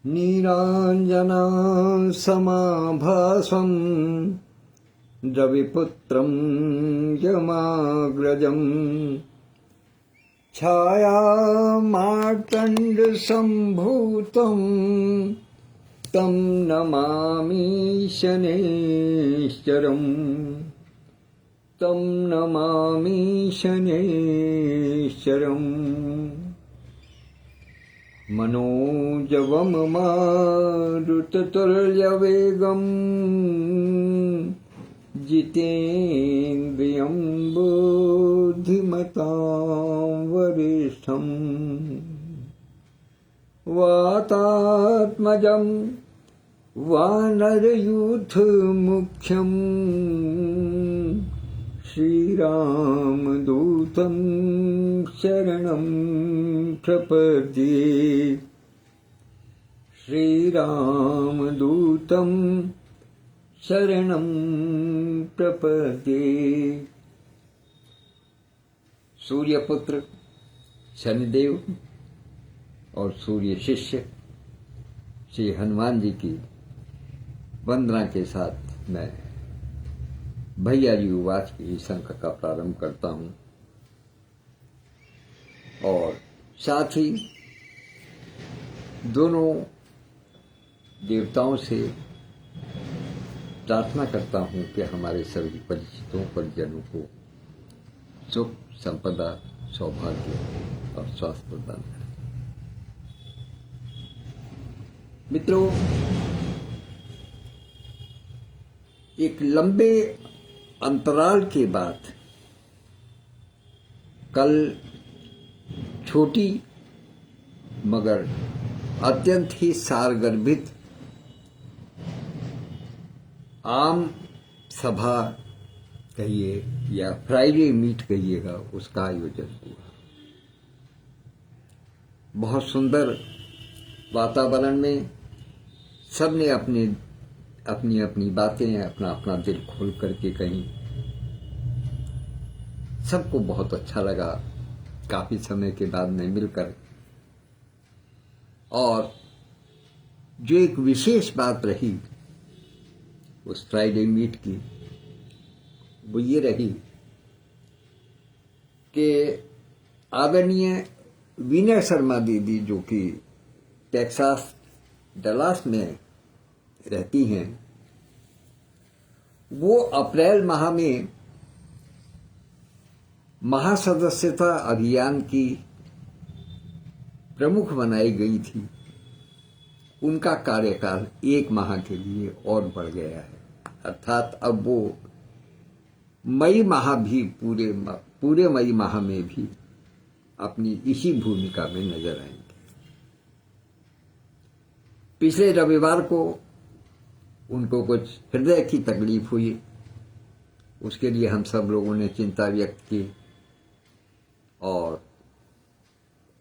नीराञ्जनां समाभासं रविपुत्रं यमाग्रजं छायामार्तण्डसम्भूतं तं नमामि शनैश्चरम् तं नमामि शनैश्चरम् मनोजवं मारुततुल्यवेगं जितेन्द्रियं बुद्धिमतां वरिष्ठं वातात्मजं वानरयूथमुख्यं श्रीरामदूतं शरणं प्रपद्ये श्रीरामदूतं शरणं प्रपद्ये। सूर्यपुत्र शनिदेव और सूर्य शिष्य श्री हनुमान जी की वंदना के साथ मैं भैया जी उवाच की शंख का प्रारंभ करता हूं और साथ ही दोनों देवताओं से प्रार्थना करता हूं कि हमारे सभी परिचितों परिजनों को सुख संपदा सौभाग्य और स्वास्थ्य प्रदान करें। मित्रों, एक लंबे अंतराल के बाद कल छोटी मगर अत्यंत ही सारगर्भित आम सभा कहिए या फ्राइडे मीट कहिएगा, उसका आयोजन हुआ। बहुत सुंदर वातावरण में सबने अपनी अपनी बातें अपना अपना दिल खोल करके कहीं। सबको बहुत अच्छा लगा काफी समय के बाद में मिलकर। और जो एक विशेष बात रही उस फ्राइडे मीट की, वो ये रही कि आदरणीय वीना शर्मा दीदी, जो कि टेक्सास डलास में रहती हैं, वो अप्रैल माह में महासदस्यता अभियान की प्रमुख बनाई गई थी। उनका कार्यकाल 1 माह के लिए और बढ़ गया है, अर्थात अब वो मई माह भी पूरे मई माह में भी अपनी इसी भूमिका में नजर आएंगे। पिछले रविवार को उनको कुछ हृदय की तकलीफ हुई, उसके लिए हम सब लोगों ने चिंता व्यक्त की और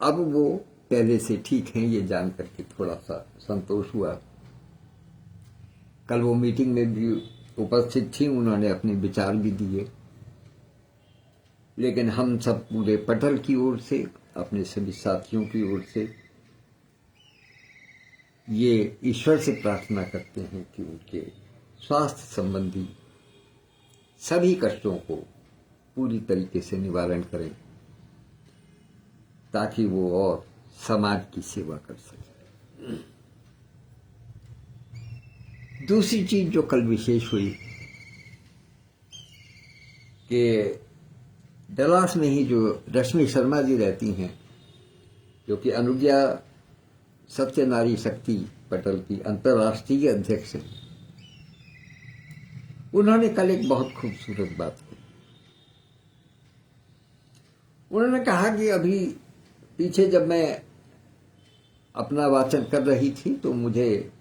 अब वो पहले से ठीक हैं, ये जान करके थोड़ा सा संतोष हुआ। कल वो मीटिंग में भी उपस्थित थी, उन्होंने अपने विचार भी दिए, लेकिन हम सब पूरे पटल की ओर से, अपने सभी साथियों की ओर से ये ईश्वर से प्रार्थना करते हैं कि उनके स्वास्थ्य संबंधी सभी कष्टों को पूरी तरीके से निवारण करें, ताकि वो और समाज की सेवा कर सके। दूसरी चीज जो कल विशेष हुई कि डलास में ही जो रश्मि शर्मा जी रहती हैं, जो कि अनुज्ञा सत्य नारी शक्ति पटल की अंतर्राष्ट्रीय अध्यक्ष हैं, उन्होंने कल एक बहुत खूबसूरत बात की। उन्होंने कहा कि अभी पीछे जब मैं अपना वाचन कर रही थी तो मुझे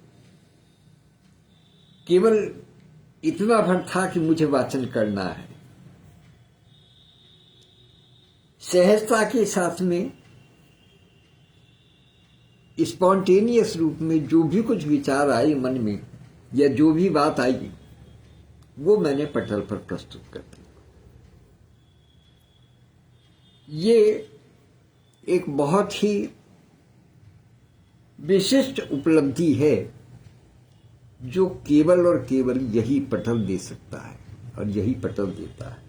केवल इतना भर था कि मुझे वाचन करना है। सहजता के साथ में स्पॉन्टेनियस रूप में जो भी कुछ विचार आए मन में या जो भी बात आई, वो मैंने पटल पर प्रस्तुत कर दी। ये एक बहुत ही विशिष्ट उपलब्धि है जो केवल और केवल यही पटल दे सकता है और यही पटल देता है।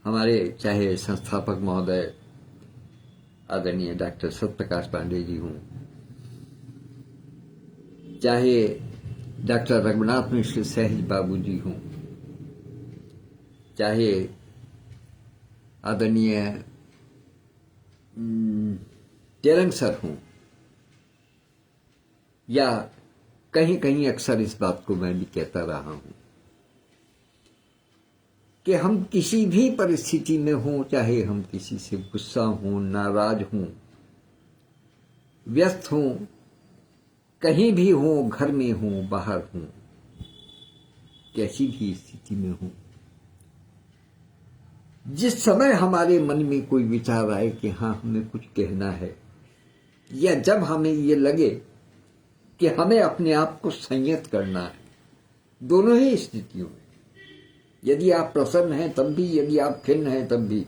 हमारे चाहे संस्थापक महोदय आदरणीय डॉक्टर सत्यप्रकाश पांडे जी हों, चाहे डॉक्टर रघुनाथ मिश्र सहज बाबू जी हों, चाहे आदरणीय तेरंग सर हों, या कहीं कहीं अक्सर इस बात को मैं भी कहता रहा हूं कि हम किसी भी परिस्थिति में हों, चाहे हम किसी से गुस्सा हों, नाराज हों, व्यस्त हों, कहीं भी हों, घर में हों, बाहर हों, कैसी भी स्थिति में हों, जिस समय हमारे मन में कोई विचार आए कि हाँ हमें कुछ कहना है, या जब हमें ये लगे कि हमें अपने आप को संयत करना है, दोनों ही स्थितियों में, यदि आप प्रसन्न हैं तब भी, यदि आप खिन्न हैं तब भी,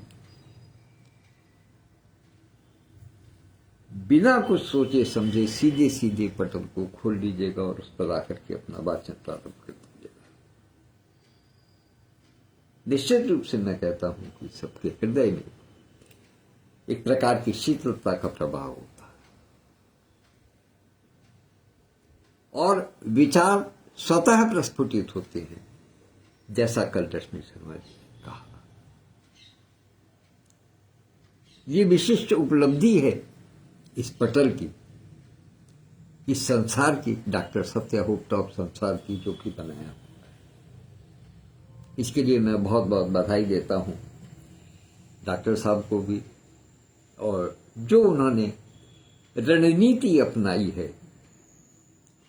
बिना कुछ सोचे समझे सीधे सीधे पटल को खोल लीजिएगा और उस पर आकर के अपना वाचन प्रारंभ कर दीजिएगा। निश्चित रूप से मैं कहता हूं कि सबके हृदय में एक प्रकार की शीतलता का प्रभाव होता है और विचार स्वतः प्रस्फुटित होते हैं, जैसा कल रश्मि शर्मा जी ने कहा। ये विशिष्ट उपलब्धि है इस पटल की, इस संसार की, डॉक्टर सत्य होप टॉप संसार की जो कि बनाया। इसके लिए मैं बहुत बहुत बधाई देता हूं डॉक्टर साहब को भी, और जो उन्होंने रणनीति अपनाई है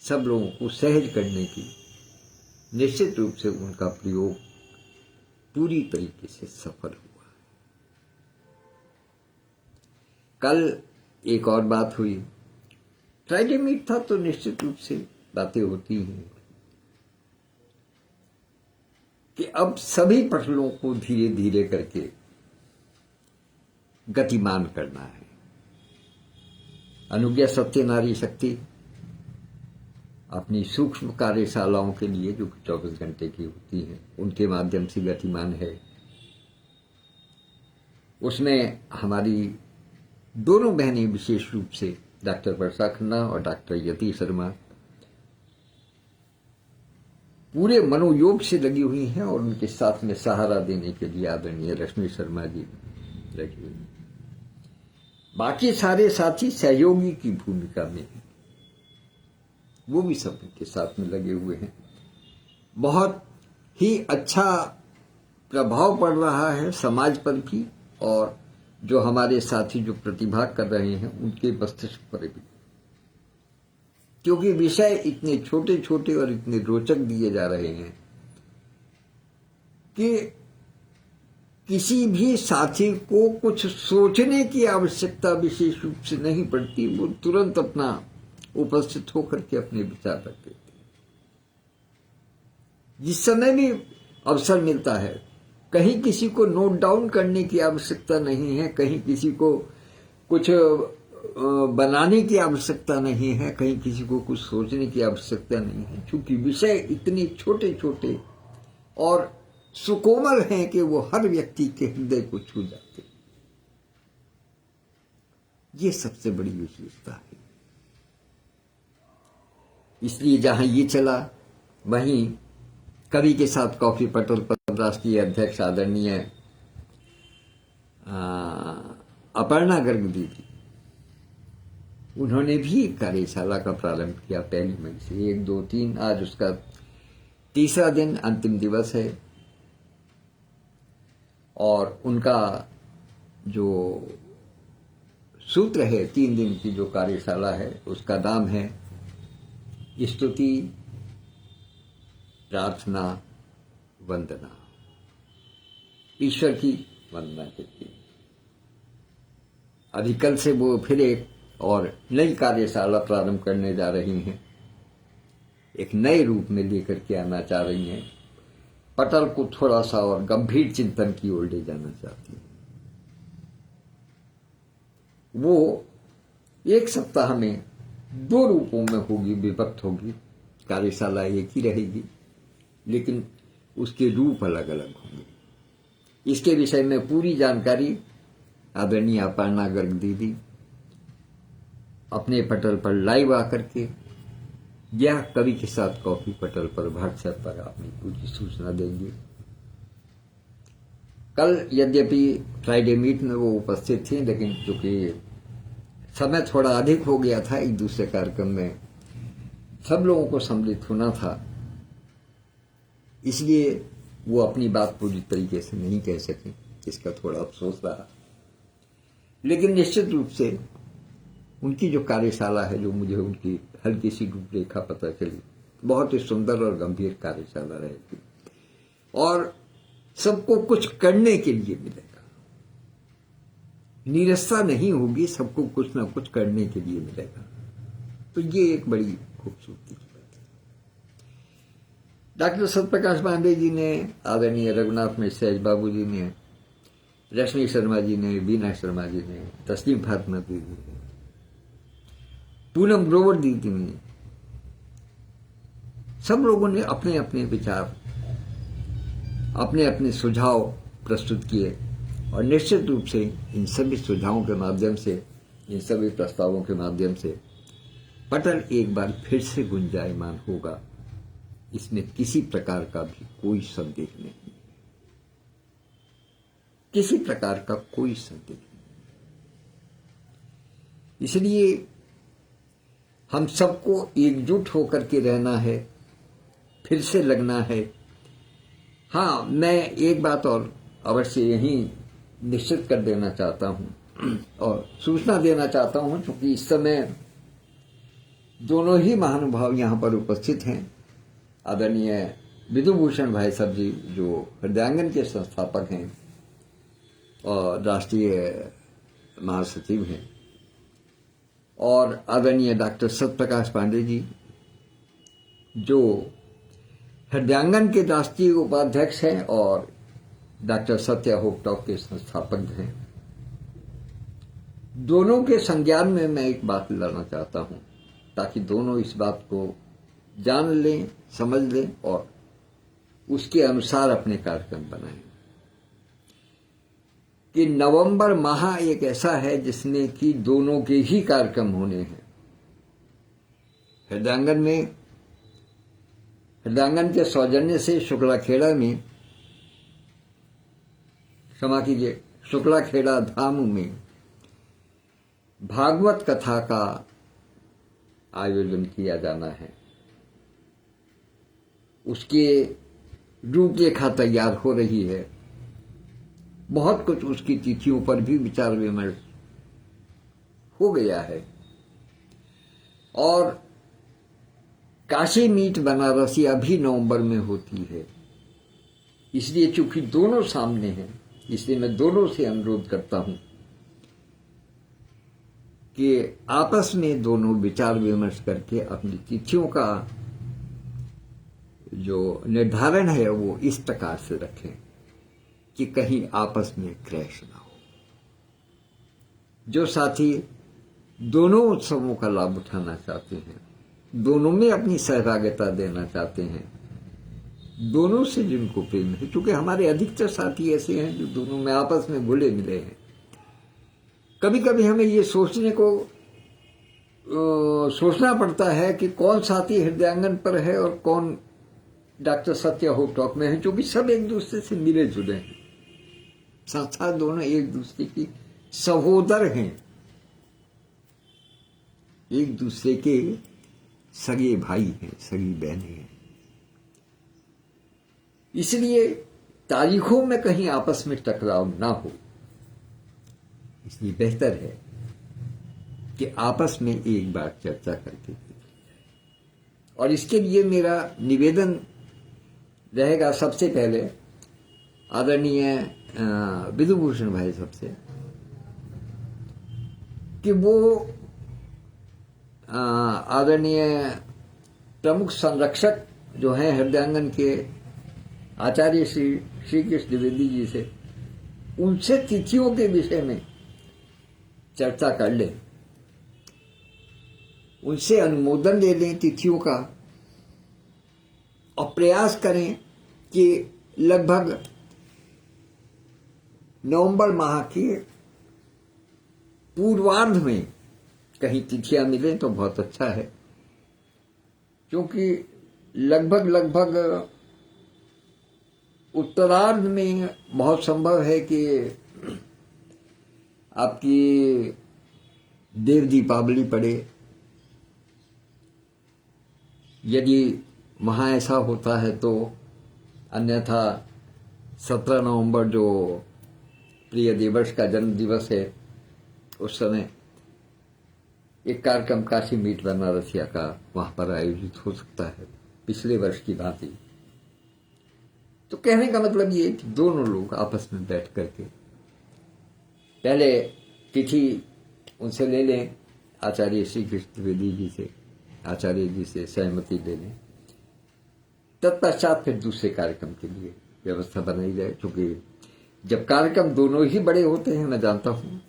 सब लोगों को सहज करने की, निश्चित रूप से उनका प्रयोग पूरी तरीके से सफल हुआ। कल एक और बात हुई, फ्राइडे मीट था तो निश्चित रूप से बातें होती हैं कि अब सभी पटलों को धीरे धीरे करके गतिमान करना है। अनुज्ञा सत्य नारी शक्ति अपनी सूक्ष्म कार्यशालाओं के लिए, जो 24 घंटे की होती हैं, उनके माध्यम से गतिमान है। उसमें हमारी दोनों बहनें विशेष रूप से डॉक्टर वर्षा खन्ना और डॉक्टर यति शर्मा पूरे मनोयोग से लगी हुई हैं, और उनके साथ में सहारा देने के लिए आदरणीय रश्मि शर्मा जी लगी हुई हैं। बाकी सारे साथी सहयोगी की भूमिका में हैं, वो भी सब उनके साथ में लगे हुए हैं। बहुत ही अच्छा प्रभाव पड़ रहा है समाज पर भी, और जो हमारे साथी जो प्रतिभा कर रहे हैं उनके मस्तिष्क पर भी, क्योंकि विषय इतने छोटे छोटे और इतने रोचक दिए जा रहे हैं कि किसी भी साथी को कुछ सोचने की आवश्यकता विशेष रूप से नहीं पड़ती, वो तुरंत अपना उपस्थित होकर के अपने विचार रख देते हैं। जिस समय भी अवसर मिलता है, कहीं किसी को नोट डाउन करने की आवश्यकता नहीं है, कहीं किसी को कुछ बनाने की आवश्यकता नहीं है, कहीं किसी को कुछ सोचने की आवश्यकता नहीं है, क्योंकि विषय इतने छोटे छोटे और सुकोमल हैं कि वो हर व्यक्ति के हृदय को छू जाते हैं। ये सबसे बड़ी विशेषता है। इसलिए जहां ये चला, वहीं कवि के साथ कॉफी पटल पर राष्ट्रीय अध्यक्ष आदरणीय अपर्णा गर्ग दीदी, उन्होंने भी कार्यशाला का प्रारंभ किया 1 मई से। 1, 2, 3 आज उसका तीसरा दिन, अंतिम दिवस है, और उनका जो सूत्र है 3 दिन की जो कार्यशाला है, उसका नाम है स्तुति, प्रार्थना, वंदना। ईश्वर की वंदना करती है। अभी कल से वो फिर एक और नई कार्यशाला प्रारंभ करने जा रही हैं, एक नए रूप में लेकर के आना चाह रही हैं, पटल को थोड़ा सा और गंभीर चिंतन की ओर ले जाना चाहती हैं। वो एक सप्ताह में 2 रूपों में होगी, विभक्त होगी। कार्यशाला एक ही रहेगी, लेकिन उसके रूप अलग अलग होंगे। इसके विषय में पूरी जानकारी आदरणीय अपर्णा गर्ग दीदी अपने पटल पर लाइव आकर के या कवि के साथ कॉफी पटल पर व्हाट्सएप पर अपनी पूरी सूचना देंगे। कल यद्यपि फ्राइडे मीट में वो उपस्थित थी, लेकिन चूंकि समय थोड़ा अधिक हो गया था, एक दूसरे कार्यक्रम में सब लोगों को सम्मिलित होना था, इसलिए वो अपनी बात पूरी तरीके से नहीं कह सके। इसका थोड़ा अफसोस रहा, लेकिन निश्चित रूप से उनकी जो कार्यशाला है, जो मुझे उनकी हल्की सी रूपरेखा पता चली, बहुत ही सुंदर और गंभीर कार्यशाला रहेगी और सबको कुछ करने के लिए मिलेगा। निरस्ता नहीं होगी, सबको कुछ ना कुछ करने के लिए मिलेगा। तो ये एक बड़ी खूबसूरती की बात है। डॉक्टर सत्यप्रकाश पांडे जी ने, आदरणीय रघुनाथ मिश्र बाबू जी ने, रश्मि शर्मा जी ने, बीना शर्मा जी ने, तस्लीम फातिमा दीदी ने, पूनम ग्रोवर दीदी ने, सब लोगों ने अपने अपने विचार, अपने अपने सुझाव प्रस्तुत किए और निश्चित रूप से इन सभी सुझावों के माध्यम से, इन सभी प्रस्तावों के माध्यम से पटल एक बार फिर से गुंजायमान होगा। इसमें किसी प्रकार का भी कोई संदेह नहीं, किसी प्रकार का कोई संदेह नहीं। इसलिए हम सबको एकजुट होकर के रहना है, फिर से लगना है। हाँ, मैं एक बात और अवश्य यहीं निश्चित कर देना चाहता हूं और सूचना देना चाहता हूं, क्योंकि इस समय दोनों ही महानुभाव यहां पर उपस्थित हैं। आदरणीय विधुभूषण भाई साहब जी, जो हृदयांगन के संस्थापक हैं और राष्ट्रीय महासचिव हैं, और आदरणीय डॉक्टर सत्यप्रकाश पांडे जी, जो हृदयांगन के राष्ट्रीय उपाध्यक्ष हैं और डॉक्टर सत्य होप टॉक के संस्थापक हैं। दोनों के संज्ञान में मैं एक बात लाना चाहता हूं, ताकि दोनों इस बात को जान लें, समझ लें और उसके अनुसार अपने कार्यक्रम बनाएं कि नवंबर माह एक ऐसा है जिसमें कि दोनों के ही कार्यक्रम होने हैं। हृदयांगन में, हृदयांगन के सौजन्य से शुक्लाखेड़ा में, क्षमा कीजिए, शुक्लाखेड़ा धाम में भागवत कथा का आयोजन किया जाना है। उसके रूपरेखा तैयार हो रही है। बहुत कुछ उसकी तिथियों पर भी विचार विमर्श हो गया है और काशी मीट बनारसी अभी नवंबर में होती है। इसलिए चूंकि दोनों सामने हैं, इसलिए मैं दोनों से अनुरोध करता हूं कि आपस में दोनों विचार विमर्श करके अपनी तिथियों का जो निर्धारण है वो इस प्रकार से रखें कि कहीं आपस में क्रैश ना हो। जो साथी दोनों उत्सवों का लाभ उठाना चाहते हैं, दोनों में अपनी सहभागिता देना चाहते हैं, दोनों से जिनको प्रेम है, क्योंकि हमारे अधिकतर साथी ऐसे हैं जो दोनों में आपस में घुले मिले हैं। कभी कभी हमें ये सोचना पड़ता है कि कौन साथी हृदयांगन पर है और कौन डॉक्टर सत्य होप टॉक में है, क्योंकि सब एक दूसरे से मिले जुले हैं। संस्था दोनों एक दूसरे की सहोदर हैं, एक दूसरे के सगे भाई हैं, सगी बहनें हैं। इसलिए तारीखों में कहीं आपस में टकराव ना हो, इसलिए बेहतर है कि आपस में एक बार चर्चा करके और इसके लिए मेरा निवेदन रहेगा सबसे पहले आदरणीय विधुभूषण भाई सबसे कि वो आदरणीय प्रमुख संरक्षक जो हैं हृदयांगन के आचार्य श्री कृष्ण द्विवेदी जी से, उनसे तिथियों के विषय में चर्चा कर ले उनसे अनुमोदन ले लें तिथियों का और प्रयास करें कि लगभग नवंबर माह के पूर्वार्ध में कहीं तिथियां मिलें तो बहुत अच्छा है, क्योंकि लगभग उत्तरार्ध में बहुत संभव है कि आपकी देव दीपावली पड़े। यदि वहाँ ऐसा होता है तो, अन्यथा 17 नवंबर जो प्रिय दिवस का जन्म दिवस है, उस समय एक कार्यक्रम काशी मीट बनारसिया का वहाँ पर आयोजित हो सकता है, पिछले वर्ष की भांति। तो कहने का मतलब ये कि दोनों लोग आपस में बैठ करके पहले तिथि उनसे ले लें, आचार्य श्री कृष्ण द्विवेदी जी से, आचार्य जी से सहमति ले लें। तत्पश्चात फिर दूसरे कार्यक्रम के लिए व्यवस्था बनाई जाए, क्योंकि जब कार्यक्रम दोनों ही बड़े होते हैं, मैं जानता हूँ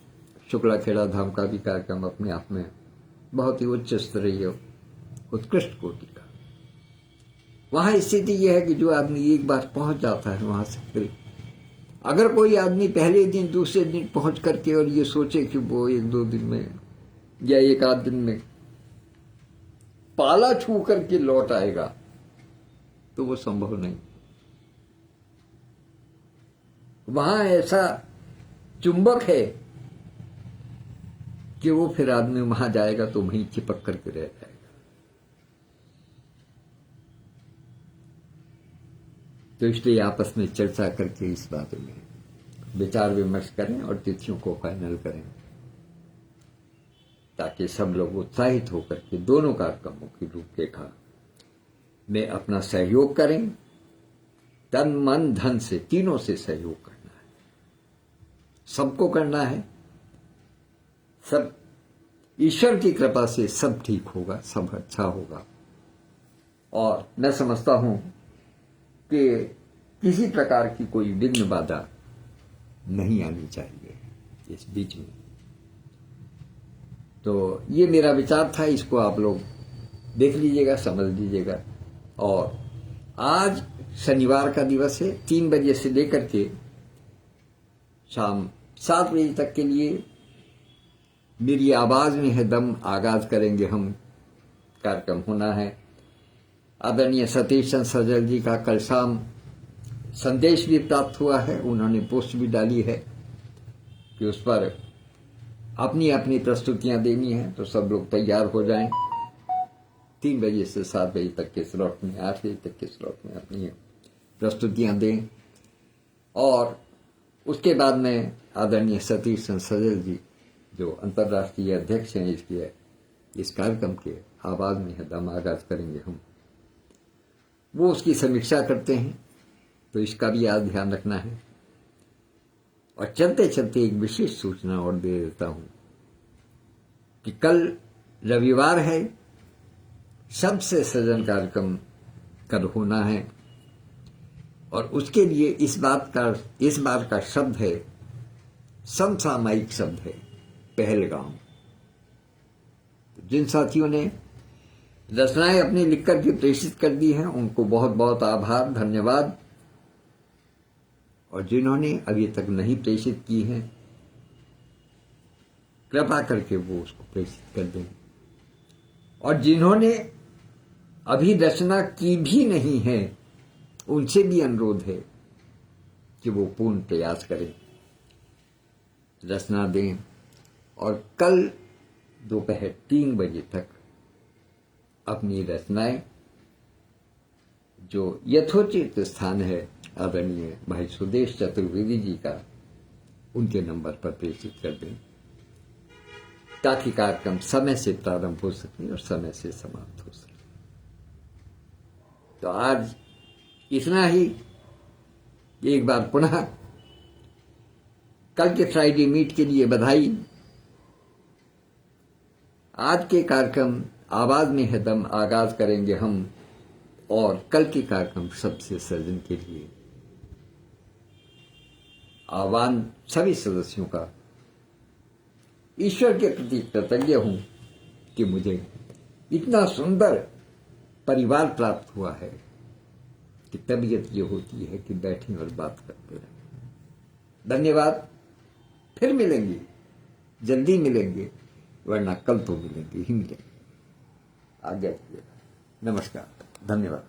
शुक्ला खेड़ा धाम का भी कार्यक्रम अपने आप में बहुत ही उच्च स्तरीय उत्कृष्ट कोटि का। वहाँ स्थिति यह है कि जो आदमी एक बार पहुंच जाता है वहां से, फिर अगर कोई आदमी पहले दिन दूसरे दिन पहुंच करके और ये सोचे कि वो 1-2 दिन में या 1 आध दिन में पाला छू करके लौट आएगा, तो वो संभव नहीं। वहां ऐसा चुंबक है कि वो फिर आदमी वहां जाएगा तो वहीं चिपक करके रह जाएगा। तो इसलिए आपस में चर्चा करके इस बारे में विचार विमर्श करें और तिथियों को फाइनल करें, ताकि सब लोग उत्साहित होकर के दोनों कार्यक्रमों की रूपरेखा में अपना सहयोग करें। तन मन धन से, तीनों से सहयोग करना है, सबको करना है। सब ईश्वर की कृपा से सब ठीक होगा, सब अच्छा होगा। और मैं समझता हूं कि किसी प्रकार की कोई विघ्न बाधा नहीं आनी चाहिए इस बीच में। तो ये मेरा विचार था, इसको आप लोग देख लीजिएगा, समझ लीजिएगा। और आज शनिवार का दिवस है, 3 बजे से लेकर के शाम 7 बजे तक के लिए मेरी आवाज में है दम आगाज करेंगे हम कार्यक्रम होना है। आदरणीय सतीश चंद्र सजल जी का कल शाम संदेश भी प्राप्त हुआ है, उन्होंने पोस्ट भी डाली है कि उस पर अपनी अपनी प्रस्तुतियां देनी है, तो सब लोग तैयार हो जाएं। 3 बजे से 7 बजे तक के स्लॉट में, 8 बजे तक के स्लॉट में अपनी प्रस्तुतियां दें। और उसके बाद में आदरणीय सतीश चंद्र सजल जी जो अंतर्राष्ट्रीय अध्यक्ष हैं इस कार्यक्रम के, आवाज में है दम आगाज करेंगे हम, वो उसकी समीक्षा करते हैं। तो इसका भी आज ध्यान रखना है। और चलते चलते एक विशेष सूचना और दे देता हूं कि कल रविवार है, सबसे सजन कार्यक्रम कल होना है। और उसके लिए इस बार का शब्द है, समसामयिक शब्द है, पहलगाम। जिन साथियों ने रचनाएं अपनी लिख करके प्रेषित कर दी हैं, उनको बहुत बहुत आभार, धन्यवाद। और जिन्होंने अभी तक नहीं प्रेषित की हैं, कृपा करके वो उसको प्रेषित कर दें। और जिन्होंने अभी रचना की भी नहीं है, उनसे भी अनुरोध है कि वो पूर्ण प्रयास करें, रचना दें। और कल दोपहर 3 बजे तक अपनी रचनाएं, जो यथोचित स्थान है आदरणीय भाई सुदेश चतुर्वेदी जी का, उनके नंबर पर प्रेषित कर दें, ताकि कार्यक्रम समय से प्रारंभ हो सके और समय से समाप्त हो सके। तो आज इतना ही। एक बार पुनः कल के फ्राइडे मीट के लिए बधाई। आज के कार्यक्रम आवाज में है दम आगाज करेंगे हम, और कल के कार्यक्रम सबसे सर्जन के लिए आह्वान सभी सदस्यों का। ईश्वर के प्रति कृतज्ञ हूं कि मुझे इतना सुंदर परिवार प्राप्त हुआ है कि तबीयत ये होती है कि बैठें और बात करते रहें। धन्यवाद। फिर मिलेंगे, जल्दी मिलेंगे, वरना कल तो मिलेंगे ही मिलेंगे। आज्ञा दीजिए। नमस्कार, धन्यवाद।